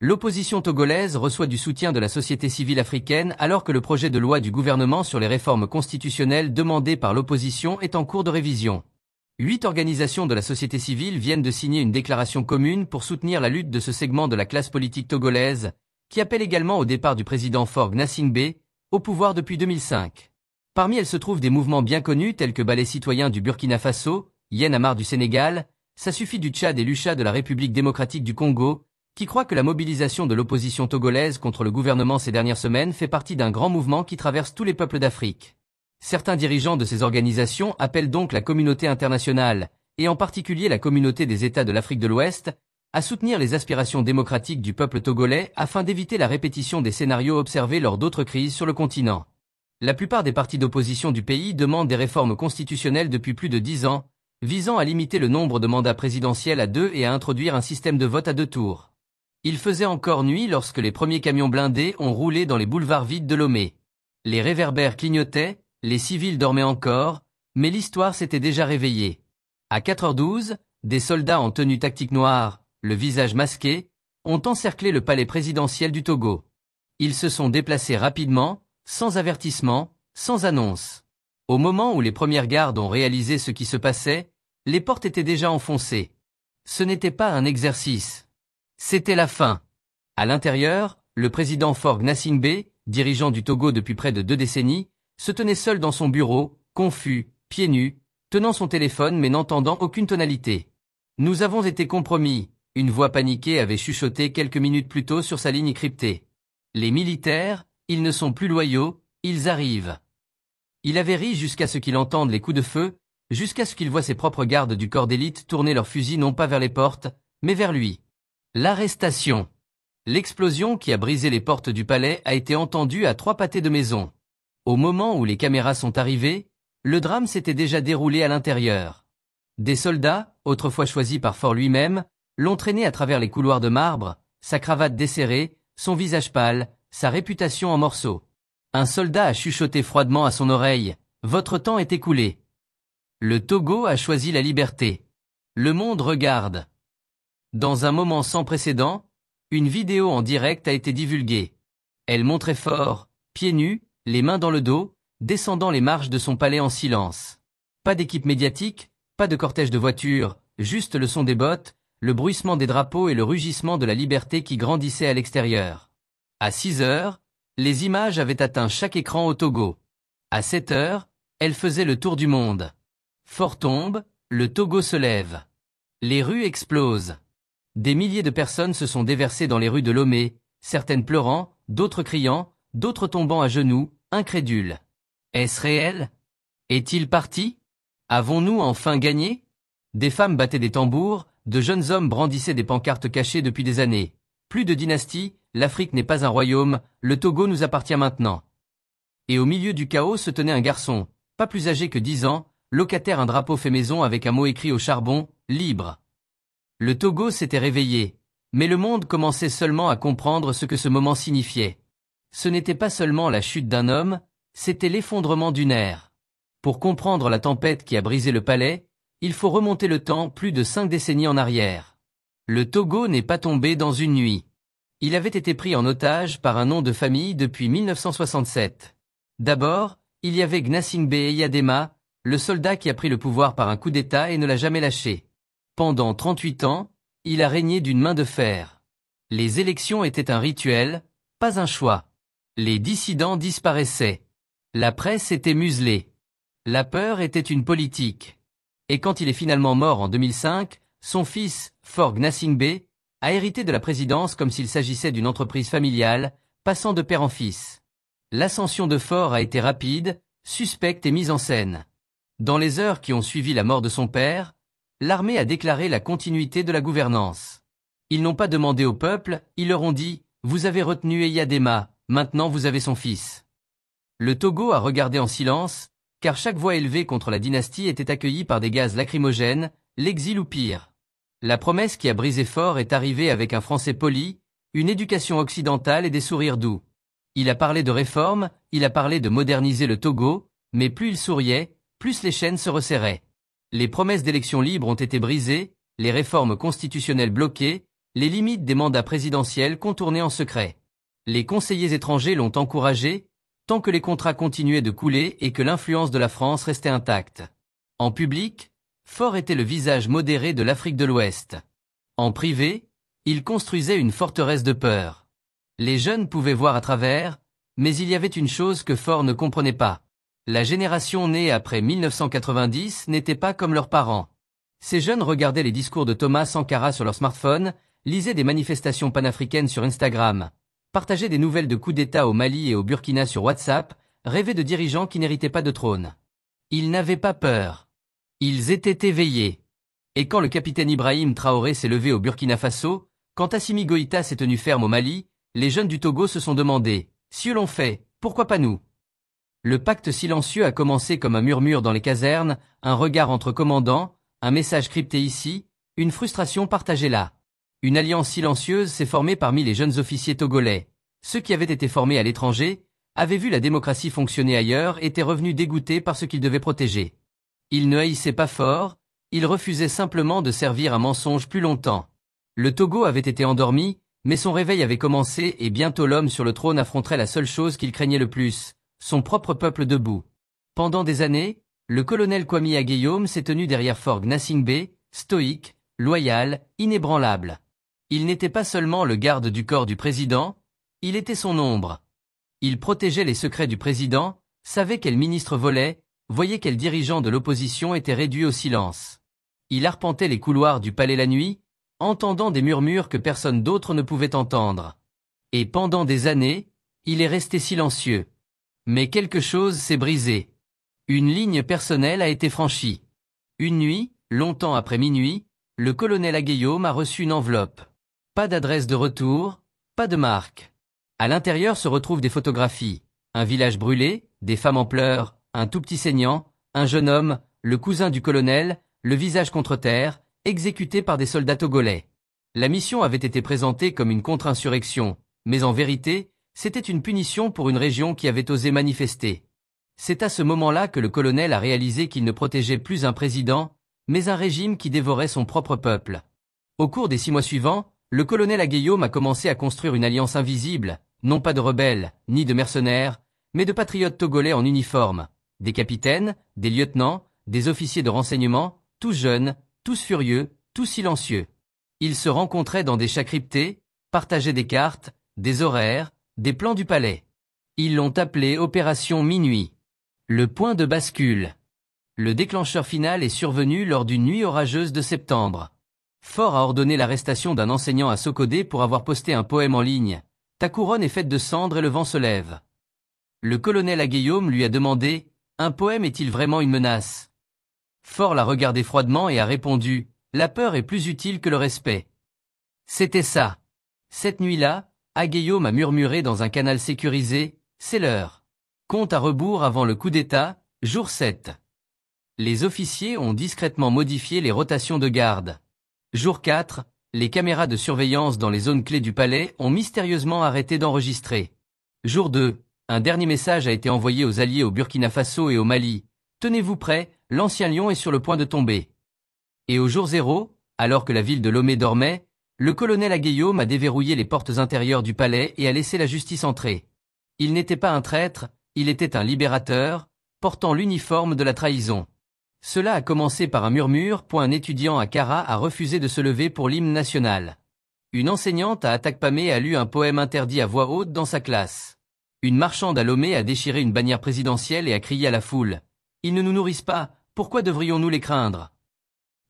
L'opposition togolaise reçoit du soutien de la société civile africaine alors que le projet de loi du gouvernement sur les réformes constitutionnelles demandées par l'opposition est en cours de révision. 8 organisations de la société civile viennent de signer une déclaration commune pour soutenir la lutte de ce segment de la classe politique togolaise, qui appelle également au départ du président Faure Gnassingbé, au pouvoir depuis 2005. Parmi elles se trouvent des mouvements bien connus tels que Balai Citoyen du Burkina Faso, Y'en a marre du Sénégal, Ça suffit du Tchad et Lucha de la République démocratique du Congo, qui croient que la mobilisation de l'opposition togolaise contre le gouvernement ces dernières semaines fait partie d'un grand mouvement qui traverse tous les peuples d'Afrique. Certains dirigeants de ces organisations appellent donc la communauté internationale, et en particulier la communauté des États de l'Afrique de l'Ouest, à soutenir les aspirations démocratiques du peuple togolais afin d'éviter la répétition des scénarios observés lors d'autres crises sur le continent. La plupart des partis d'opposition du pays demandent des réformes constitutionnelles depuis plus de 10 ans, visant à limiter le nombre de mandats présidentiels à 2 et à introduire un système de vote à 2 tours. Il faisait encore nuit lorsque les premiers camions blindés ont roulé dans les boulevards vides de Lomé. Les réverbères clignotaient, les civils dormaient encore, mais l'histoire s'était déjà réveillée. À 4h12, des soldats en tenue tactique noire, le visage masqué, ont encerclé le palais présidentiel du Togo. Ils se sont déplacés rapidement, sans avertissement, sans annonce. Au moment où les premières gardes ont réalisé ce qui se passait, les portes étaient déjà enfoncées. Ce n'était pas un exercice. C'était la fin. À l'intérieur, le président Faure Gnassingbé, dirigeant du Togo depuis près de 2 décennies, se tenait seul dans son bureau, confus, pieds nus, tenant son téléphone mais n'entendant aucune tonalité. « Nous avons été compromis », une voix paniquée avait chuchoté quelques minutes plus tôt sur sa ligne cryptée. « Les militaires, ils ne sont plus loyaux, ils arrivent. » Il avait ri jusqu'à ce qu'il entende les coups de feu, jusqu'à ce qu'il voie ses propres gardes du corps d'élite tourner leurs fusils non pas vers les portes, mais vers lui. L'arrestation. L'explosion qui a brisé les portes du palais a été entendue à 3 pâtés de maison. Au moment où les caméras sont arrivées, le drame s'était déjà déroulé à l'intérieur. Des soldats, autrefois choisis par Faure lui-même, l'ont traîné à travers les couloirs de marbre, sa cravate desserrée, son visage pâle, sa réputation en morceaux. Un soldat a chuchoté froidement à son oreille, « Votre temps est écoulé. » Le Togo a choisi la liberté. Le monde regarde. Dans un moment sans précédent, une vidéo en direct a été divulguée. Elle montrait Faure, pieds nus, les mains dans le dos, descendant les marches de son palais en silence. Pas d'équipe médiatique, pas de cortège de voitures, juste le son des bottes, le bruissement des drapeaux et le rugissement de la liberté qui grandissait à l'extérieur. À 6h, les images avaient atteint chaque écran au Togo. À 7h, elles faisaient le tour du monde. Faure tombe, le Togo se lève. Les rues explosent. Des milliers de personnes se sont déversées dans les rues de Lomé, certaines pleurant, d'autres criant, d'autres tombant à genoux, incrédules. Est-ce réel? Est-il parti? Avons-nous enfin gagné? Des femmes battaient des tambours, de jeunes hommes brandissaient des pancartes cachées depuis des années. Plus de dynastie, l'Afrique n'est pas un royaume, le Togo nous appartient maintenant. Et au milieu du chaos se tenait un garçon, pas plus âgé que 10 ans, locataire un drapeau fait maison avec un mot écrit au charbon, libre. Le Togo s'était réveillé, mais le monde commençait seulement à comprendre ce que ce moment signifiait. Ce n'était pas seulement la chute d'un homme, c'était l'effondrement d'une ère. Pour comprendre la tempête qui a brisé le palais, il faut remonter le temps plus de 5 décennies en arrière. Le Togo n'est pas tombé dans une nuit. Il avait été pris en otage par un nom de famille depuis 1967. D'abord, il y avait Gnassingbé Eyadema, le soldat qui a pris le pouvoir par un coup d'État et ne l'a jamais lâché. Pendant 38 ans, il a régné d'une main de fer. Les élections étaient un rituel, pas un choix. Les dissidents disparaissaient. La presse était muselée. La peur était une politique. Et quand il est finalement mort en 2005, son fils, Faure Gnassingbé, a hérité de la présidence comme s'il s'agissait d'une entreprise familiale, passant de père en fils. L'ascension de Faure a été rapide, suspecte et mise en scène. Dans les heures qui ont suivi la mort de son père, l'armée a déclaré la continuité de la gouvernance. Ils n'ont pas demandé au peuple, ils leur ont dit « Vous avez retenu Eyadema, maintenant vous avez son fils ». Le Togo a regardé en silence, car chaque voix élevée contre la dynastie était accueillie par des gaz lacrymogènes, l'exil ou pire. La promesse qui a brisé Faure est arrivée avec un français poli, une éducation occidentale et des sourires doux. Il a parlé de réforme, il a parlé de moderniser le Togo, mais plus il souriait, plus les chaînes se resserraient. Les promesses d'élections libres ont été brisées, les réformes constitutionnelles bloquées, Les limites des mandats présidentiels contournées en secret. Les conseillers étrangers l'ont encouragé, tant que les contrats continuaient de couler et que l'influence de la France restait intacte. En public, Faure était le visage modéré de l'Afrique de l'Ouest. En privé, il construisait une forteresse de peur. Les jeunes pouvaient voir à travers, mais il y avait une chose que Faure ne comprenait pas. La génération née après 1990 n'était pas comme leurs parents. Ces jeunes regardaient les discours de Thomas Sankara sur leur smartphone, lisaient des manifestations panafricaines sur Instagram, partageaient des nouvelles de coups d'État au Mali et au Burkina sur WhatsApp, rêvaient de dirigeants qui n'héritaient pas de trône. Ils n'avaient pas peur. Ils étaient éveillés. Et quand le capitaine Ibrahim Traoré s'est levé au Burkina Faso, quand Assimi Goïta s'est tenu ferme au Mali, les jeunes du Togo se sont demandé « Si eux l'ont fait, pourquoi pas nous ?» Le pacte silencieux a commencé comme un murmure dans les casernes, un regard entre commandants, un message crypté ici, une frustration partagée là. Une alliance silencieuse s'est formée parmi les jeunes officiers togolais. Ceux qui avaient été formés à l'étranger, avaient vu la démocratie fonctionner ailleurs et étaient revenus dégoûtés par ce qu'ils devaient protéger. Ils ne haïssaient pas fort, ils refusaient simplement de servir un mensonge plus longtemps. Le Togo avait été endormi, mais son réveil avait commencé et bientôt l'homme sur le trône affronterait la seule chose qu'il craignait le plus, son propre peuple debout. Pendant des années, le colonel Kwame Agyeom s'est tenu derrière Faure Gnassingbé, stoïque, loyal, inébranlable. Il n'était pas seulement le garde du corps du président, il était son ombre. Il protégeait les secrets du président, savait quel ministre volait, voyait quel dirigeant de l'opposition était réduit au silence. Il arpentait les couloirs du palais la nuit, entendant des murmures que personne d'autre ne pouvait entendre. Et pendant des années, il est resté silencieux. Mais quelque chose s'est brisé. Une ligne personnelle a été franchie. Une nuit, longtemps après minuit, le colonel Agyeom a reçu une enveloppe. Pas d'adresse de retour, pas de marque. À l'intérieur se retrouvent des photographies. Un village brûlé, des femmes en pleurs, un tout petit saignant, un jeune homme, le cousin du colonel, le visage contre terre, exécuté par des soldats togolais. La mission avait été présentée comme une contre-insurrection, mais en vérité, c'était une punition pour une région qui avait osé manifester. C'est à ce moment-là que le colonel a réalisé qu'il ne protégeait plus un président, mais un régime qui dévorait son propre peuple. Au cours des 6 mois suivants, le colonel Agyeom a commencé à construire une alliance invisible, non pas de rebelles, ni de mercenaires, mais de patriotes togolais en uniforme, des capitaines, des lieutenants, des officiers de renseignement, tous jeunes, tous furieux, tous silencieux. Ils se rencontraient dans des chats cryptés, partageaient des cartes, des horaires, des plans du palais. Ils l'ont appelé Opération Minuit. Le point de bascule. Le déclencheur final est survenu lors d'une nuit orageuse de septembre. Faure a ordonné l'arrestation d'un enseignant à Sokodé pour avoir posté un poème en ligne. Ta couronne est faite de cendres et le vent se lève. Le colonel Agyeom lui a demandé, un poème est-il vraiment une menace? Faure l'a regardé froidement et a répondu, la peur est plus utile que le respect. C'était ça. Cette nuit-là, Agyeom a murmuré dans un canal sécurisé, c'est l'heure. Compte à rebours avant le coup d'État, jour 7. Les officiers ont discrètement modifié les rotations de garde. Jour 4, les caméras de surveillance dans les zones clés du palais ont mystérieusement arrêté d'enregistrer. Jour 2, un dernier message a été envoyé aux alliés au Burkina Faso et au Mali. Tenez-vous prêts, l'ancien lion est sur le point de tomber. Et au jour 0, alors que la ville de Lomé dormait, le colonel Agyeom a déverrouillé les portes intérieures du palais et a laissé la justice entrer. Il n'était pas un traître, il était un libérateur, portant l'uniforme de la trahison. Cela a commencé par un murmure, un étudiant à Kara a refusé de se lever pour l'hymne national. Une enseignante à Atakpamé a lu un poème interdit à voix haute dans sa classe. Une marchande à Lomé a déchiré une bannière présidentielle et a crié à la foule. Ils ne nous nourrissent pas, pourquoi devrions-nous les craindre?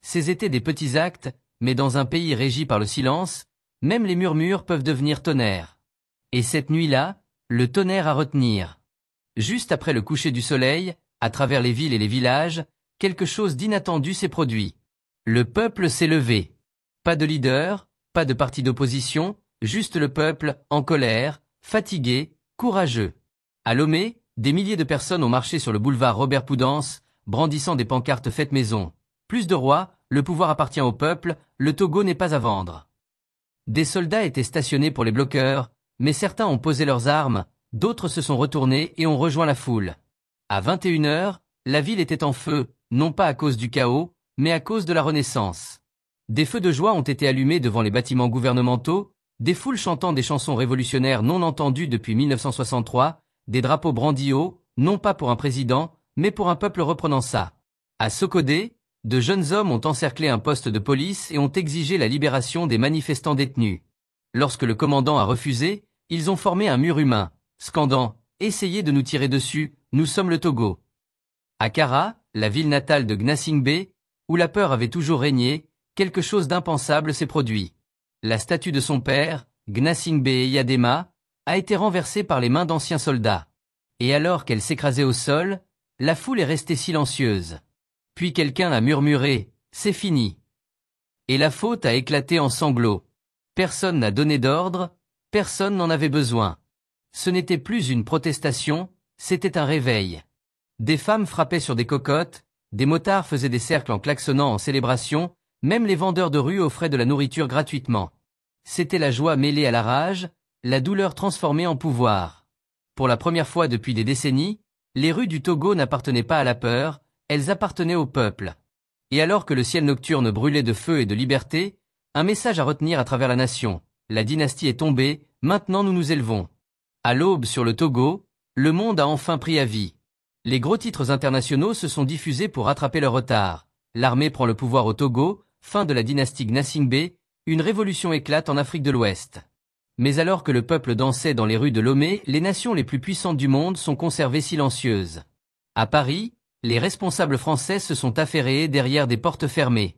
Ces étaient des petits actes, mais dans un pays régi par le silence, même les murmures peuvent devenir tonnerre. Et cette nuit-là, le tonnerre à retenir. Juste après le coucher du soleil, à travers les villes et les villages, quelque chose d'inattendu s'est produit. Le peuple s'est levé. Pas de leader, pas de parti d'opposition, juste le peuple, en colère, fatigué, courageux. À Lomé, des milliers de personnes ont marché sur le boulevard Robert Poudance, brandissant des pancartes faites maison. Plus de rois, le pouvoir appartient au peuple, le Togo n'est pas à vendre. Des soldats étaient stationnés pour les bloqueurs, mais certains ont posé leurs armes, d'autres se sont retournés et ont rejoint la foule. À 21h, la ville était en feu, non pas à cause du chaos, mais à cause de la renaissance. Des feux de joie ont été allumés devant les bâtiments gouvernementaux, des foules chantant des chansons révolutionnaires non entendues depuis 1963, des drapeaux brandis haut, non pas pour un président, mais pour un peuple reprenant ça. À Sokodé, de jeunes hommes ont encerclé un poste de police et ont exigé la libération des manifestants détenus. Lorsque le commandant a refusé, ils ont formé un mur humain, scandant « Essayez de nous tirer dessus, nous sommes le Togo ». À Kara, la ville natale de Gnassingbé, où la peur avait toujours régné, quelque chose d'impensable s'est produit. La statue de son père, Gnassingbé Eyadema, a été renversée par les mains d'anciens soldats. Et alors qu'elle s'écrasait au sol, la foule est restée silencieuse. Puis quelqu'un a murmuré « C'est fini ». Et la faute a éclaté en sanglots. Personne n'a donné d'ordre, personne n'en avait besoin. Ce n'était plus une protestation, c'était un réveil. Des femmes frappaient sur des cocottes, des motards faisaient des cercles en klaxonnant en célébration, même les vendeurs de rue offraient de la nourriture gratuitement. C'était la joie mêlée à la rage, la douleur transformée en pouvoir. Pour la première fois depuis des décennies, les rues du Togo n'appartenaient pas à la peur, elles appartenaient au peuple. Et alors que le ciel nocturne brûlait de feu et de liberté, un message à retenir à travers la nation. La dynastie est tombée, maintenant nous nous élevons. À l'aube sur le Togo, le monde a enfin pris avis. Les gros titres internationaux se sont diffusés pour rattraper leur retard. L'armée prend le pouvoir au Togo, fin de la dynastie Gnassingbé, une révolution éclate en Afrique de l'Ouest. Mais alors que le peuple dansait dans les rues de Lomé, les nations les plus puissantes du monde sont conservées silencieuses. À Paris, les responsables français se sont affairés derrière des portes fermées.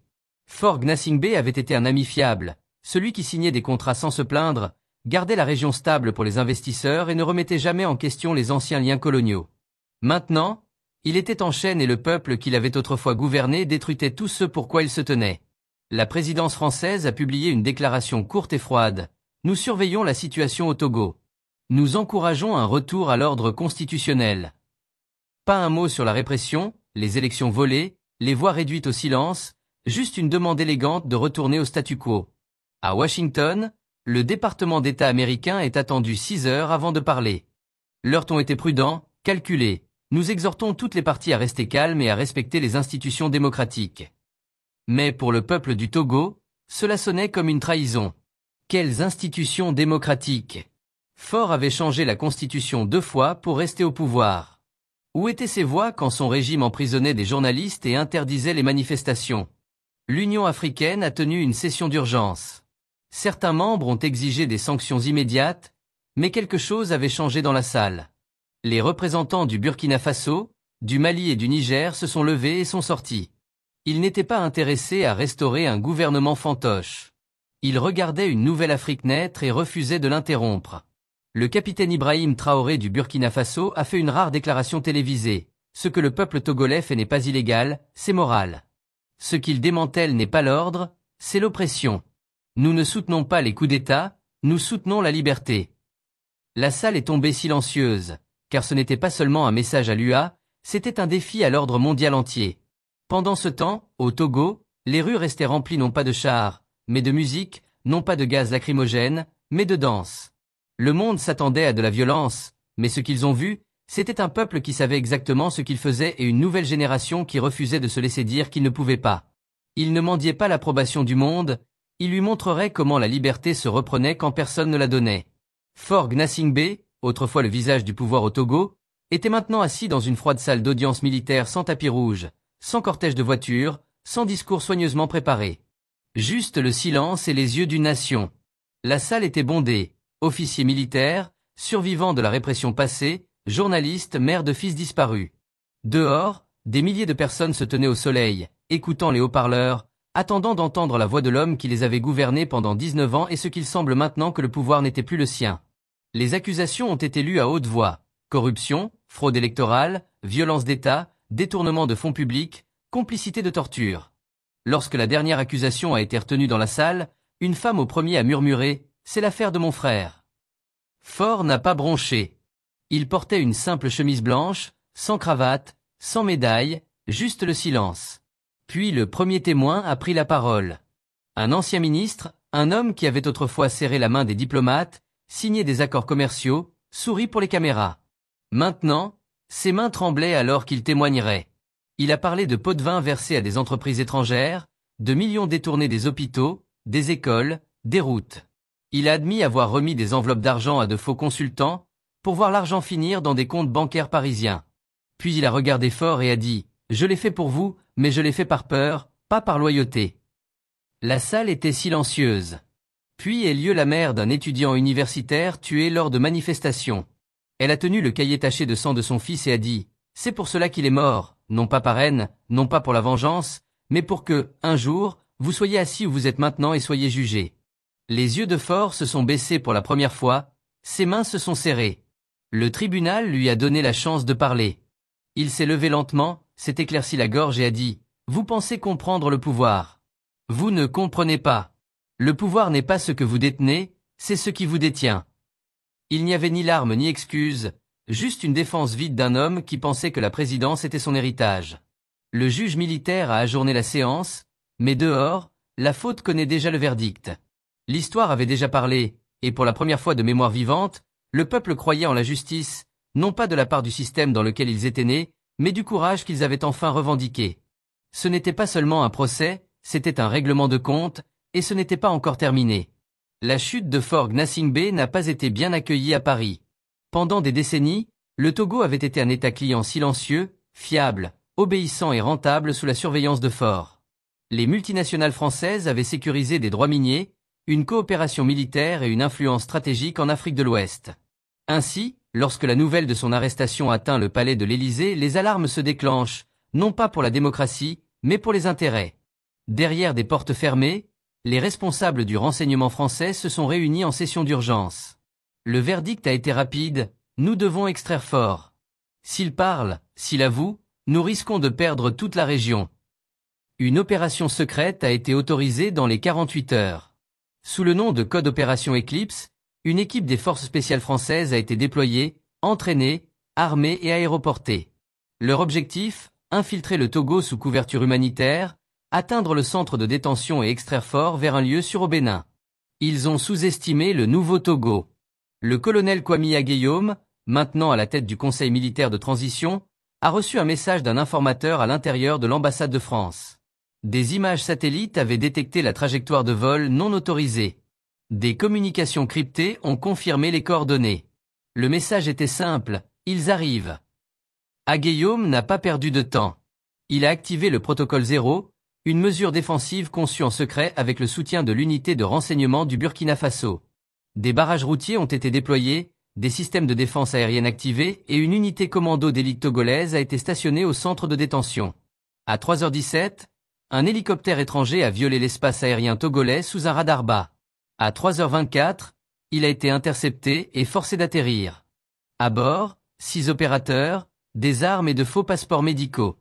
Faure Gnassingbé avait été un ami fiable, celui qui signait des contrats sans se plaindre, gardait la région stable pour les investisseurs et ne remettait jamais en question les anciens liens coloniaux. Maintenant, il était en chaîne et le peuple qu'il avait autrefois gouverné détruisait tout ce pour quoi il se tenait. La présidence française a publié une déclaration courte et froide. Nous surveillons la situation au Togo. Nous encourageons un retour à l'ordre constitutionnel. Pas un mot sur la répression, les élections volées, les voix réduites au silence, juste une demande élégante de retourner au statu quo. À Washington, le département d'État américain est attendu 6 heures avant de parler. Leurs tons étaient prudents, calculés. Nous exhortons toutes les parties à rester calmes et à respecter les institutions démocratiques. Mais pour le peuple du Togo, cela sonnait comme une trahison. Quelles institutions démocratiques? Faure avait changé la constitution 2 fois pour rester au pouvoir. Où étaient ses voix quand son régime emprisonnait des journalistes et interdisait les manifestations? L'Union africaine a tenu une session d'urgence. Certains membres ont exigé des sanctions immédiates, mais quelque chose avait changé dans la salle. Les représentants du Burkina Faso, du Mali et du Niger se sont levés et sont sortis. Ils n'étaient pas intéressés à restaurer un gouvernement fantoche. Ils regardaient une nouvelle Afrique naître et refusaient de l'interrompre. Le capitaine Ibrahim Traoré du Burkina Faso a fait une rare déclaration télévisée. Ce que le peuple togolais fait n'est pas illégal, c'est moral. Ce qu'il démantèle n'est pas l'ordre, c'est l'oppression. Nous ne soutenons pas les coups d'État, nous soutenons la liberté. La salle est tombée silencieuse, car ce n'était pas seulement un message à l'UA, c'était un défi à l'ordre mondial entier. Pendant ce temps, au Togo, les rues restaient remplies non pas de chars, mais de musique, non pas de gaz lacrymogène, mais de danse. Le monde s'attendait à de la violence, mais ce qu'ils ont vu, c'était un peuple qui savait exactement ce qu'il faisait et une nouvelle génération qui refusait de se laisser dire qu'il ne pouvait pas. Ils ne mendiaient pas l'approbation du monde, ils lui montreraient comment la liberté se reprenait quand personne ne la donnait. Faure Gnassingbé, autrefois le visage du pouvoir au Togo, était maintenant assis dans une froide salle d'audience militaire sans tapis rouge, sans cortège de voitures, sans discours soigneusement préparé. Juste le silence et les yeux d'une nation. La salle était bondée, officiers militaires, survivants de la répression passée, journalistes, mères de fils disparus. Dehors, des milliers de personnes se tenaient au soleil, écoutant les haut-parleurs, attendant d'entendre la voix de l'homme qui les avait gouvernés pendant 19 ans et ce qu'il semble maintenant que le pouvoir n'était plus le sien. Les accusations ont été lues à haute voix. Corruption, fraude électorale, violence d'État, détournement de fonds publics, complicité de torture. Lorsque la dernière accusation a été retenue dans la salle, une femme au premier a murmuré « C'est l'affaire de mon frère ». Faure n'a pas bronché. Il portait une simple chemise blanche, sans cravate, sans médaille, juste le silence. Puis le premier témoin a pris la parole. Un ancien ministre, un homme qui avait autrefois serré la main des diplomates, signé des accords commerciaux, sourit pour les caméras. Maintenant, ses mains tremblaient alors qu'il témoignerait. Il a parlé de pots de vin versés à des entreprises étrangères, de millions détournés des hôpitaux, des écoles, des routes. Il a admis avoir remis des enveloppes d'argent à de faux consultants, pour voir l'argent finir dans des comptes bancaires parisiens. Puis il a regardé fort et a dit « Je l'ai fait pour vous, mais je l'ai fait par peur, pas par loyauté ». La salle était silencieuse. Puis est lieu la mère d'un étudiant universitaire tué lors de manifestations. Elle a tenu le cahier taché de sang de son fils et a dit « C'est pour cela qu'il est mort, non pas par haine, non pas pour la vengeance, mais pour que, un jour, vous soyez assis où vous êtes maintenant et soyez jugés. » Les yeux de Faure se sont baissés pour la première fois, ses mains se sont serrées. Le tribunal lui a donné la chance de parler. Il s'est levé lentement, s'est éclairci la gorge et a dit « Vous pensez comprendre le pouvoir. Vous ne comprenez pas. Le pouvoir n'est pas ce que vous détenez, c'est ce qui vous détient. » Il n'y avait ni larmes ni excuses, juste une défense vide d'un homme qui pensait que la présidence était son héritage. Le juge militaire a ajourné la séance, mais dehors, la faute connaît déjà le verdict. L'histoire avait déjà parlé, et pour la première fois de mémoire vivante, le peuple croyait en la justice, non pas de la part du système dans lequel ils étaient nés, mais du courage qu'ils avaient enfin revendiqué. Ce n'était pas seulement un procès, c'était un règlement de compte, et ce n'était pas encore terminé. La chute de Faure Gnassingbé n'a pas été bien accueillie à Paris. Pendant des décennies, le Togo avait été un État client silencieux, fiable, obéissant et rentable sous la surveillance de Faure. Les multinationales françaises avaient sécurisé des droits miniers, une coopération militaire et une influence stratégique en Afrique de l'Ouest. Ainsi, lorsque la nouvelle de son arrestation atteint le palais de l'Élysée, les alarmes se déclenchent, non pas pour la démocratie, mais pour les intérêts. Derrière des portes fermées, les responsables du renseignement français se sont réunis en session d'urgence. Le verdict a été rapide, nous devons extraire Faure. S'il parle, s'il avoue, nous risquons de perdre toute la région. Une opération secrète a été autorisée dans les 48 heures. Sous le nom de Code Opération Eclipse, une équipe des forces spéciales françaises a été déployée, entraînée, armée et aéroportée. Leur objectif, infiltrer le Togo sous couverture humanitaire, atteindre le centre de détention et extraire Faure vers un lieu sûr au Bénin. Ils ont sous-estimé le nouveau Togo. Le colonel Kwame Agueyom, maintenant à la tête du Conseil militaire de transition, a reçu un message d'un informateur à l'intérieur de l'ambassade de France. Des images satellites avaient détecté la trajectoire de vol non autorisée. Des communications cryptées ont confirmé les coordonnées. Le message était simple, ils arrivent. Agueyom n'a pas perdu de temps. Il a activé le protocole 0, une mesure défensive conçue en secret avec le soutien de l'unité de renseignement du Burkina Faso. Des barrages routiers ont été déployés, des systèmes de défense aérienne activés et une unité commando d'élite togolaise a été stationnée au centre de détention. À 3h17, un hélicoptère étranger a violé l'espace aérien togolais sous un radar bas. À 3h24, il a été intercepté et forcé d'atterrir. À bord, 6 opérateurs, des armes et de faux passeports médicaux.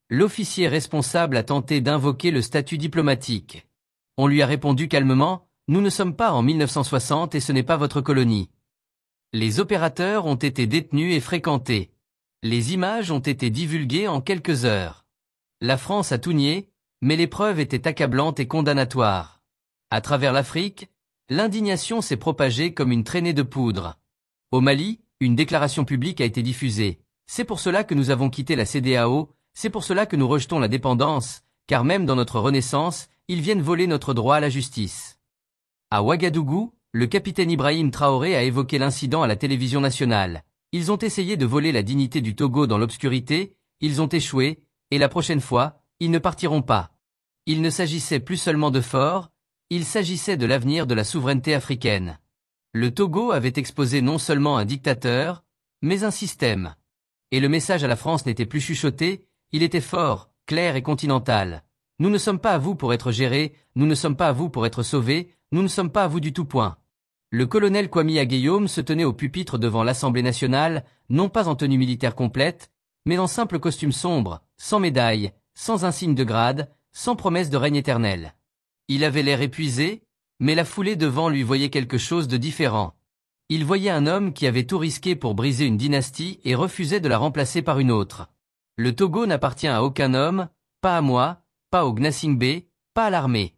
L'officier responsable a tenté d'invoquer le statut diplomatique. On lui a répondu calmement « Nous ne sommes pas en 1960 et ce n'est pas votre colonie ». Les opérateurs ont été détenus et fréquentés. Les images ont été divulguées en quelques heures. La France a tout nié, mais les preuves étaient accablantes et condamnatoires. À travers l'Afrique, l'indignation s'est propagée comme une traînée de poudre. Au Mali, une déclaration publique a été diffusée. C'est pour cela que nous avons quitté la CEDEAO, c'est pour cela que nous rejetons la dépendance, car même dans notre renaissance, ils viennent voler notre droit à la justice. À Ouagadougou, le capitaine Ibrahim Traoré a évoqué l'incident à la télévision nationale. Ils ont essayé de voler la dignité du Togo dans l'obscurité, ils ont échoué, et la prochaine fois, ils ne partiront pas. Il ne s'agissait plus seulement de Faure, il s'agissait de l'avenir de la souveraineté africaine. Le Togo avait exposé non seulement un dictateur, mais un système. Et le message à la France n'était plus chuchoté, il était fort, clair et continental. Nous ne sommes pas à vous pour être gérés, nous ne sommes pas à vous pour être sauvés, nous ne sommes pas à vous du tout point. Le colonel Kwame Agueyom se tenait au pupitre devant l'Assemblée nationale, non pas en tenue militaire complète, mais en simple costume sombre, sans médaille, sans insigne de grade, sans promesse de règne éternel. Il avait l'air épuisé, mais la foulée devant lui voyait quelque chose de différent. Il voyait un homme qui avait tout risqué pour briser une dynastie et refusait de la remplacer par une autre. Le Togo n'appartient à aucun homme, pas à moi, pas au Gnassingbé, pas à l'armée.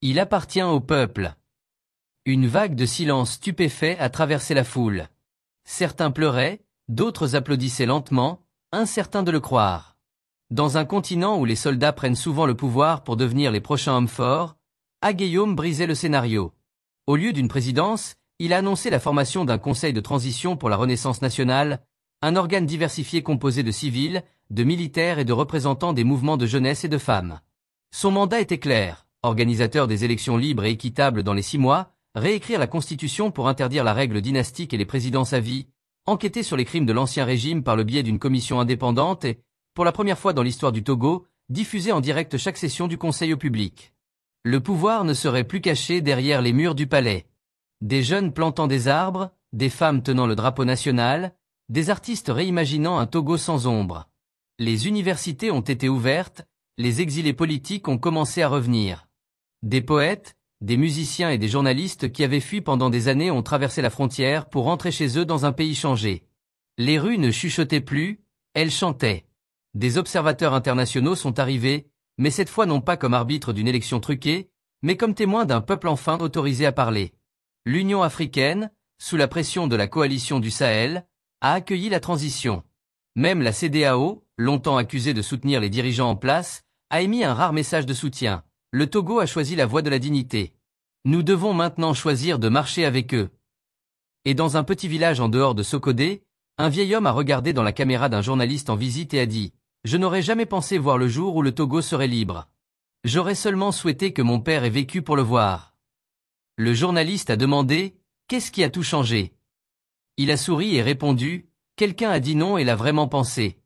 Il appartient au peuple. Une vague de silence stupéfait a traversé la foule. Certains pleuraient, d'autres applaudissaient lentement, incertains de le croire. Dans un continent où les soldats prennent souvent le pouvoir pour devenir les prochains hommes forts, Guillaume brisait le scénario. Au lieu d'une présidence, il a annoncé la formation d'un conseil de transition pour la Renaissance nationale, un organe diversifié composé de civils, de militaires et de représentants des mouvements de jeunesse et de femmes. Son mandat était clair, organisateur des élections libres et équitables dans les 6 mois, réécrire la Constitution pour interdire la règle dynastique et les présidences à vie, enquêter sur les crimes de l'Ancien Régime par le biais d'une commission indépendante et, pour la première fois dans l'histoire du Togo, diffuser en direct chaque session du Conseil au public. Le pouvoir ne serait plus caché derrière les murs du palais. Des jeunes plantant des arbres, des femmes tenant le drapeau national, des artistes réimaginant un Togo sans ombre. Les universités ont été ouvertes, les exilés politiques ont commencé à revenir. Des poètes, des musiciens et des journalistes qui avaient fui pendant des années ont traversé la frontière pour rentrer chez eux dans un pays changé. Les rues ne chuchotaient plus, elles chantaient. Des observateurs internationaux sont arrivés, mais cette fois non pas comme arbitres d'une élection truquée, mais comme témoins d'un peuple enfin autorisé à parler. L'Union africaine, sous la pression de la coalition du Sahel, a accueilli la transition. Même la CEDEAO, longtemps accusée de soutenir les dirigeants en place, a émis un rare message de soutien. Le Togo a choisi la voie de la dignité. Nous devons maintenant choisir de marcher avec eux. Et dans un petit village en dehors de Sokodé, un vieil homme a regardé dans la caméra d'un journaliste en visite et a dit « Je n'aurais jamais pensé voir le jour où le Togo serait libre. J'aurais seulement souhaité que mon père ait vécu pour le voir. » Le journaliste a demandé « Qu'est-ce qui a tout changé ?» Il a souri et répondu « Quelqu'un a dit non et l'a vraiment pensé. »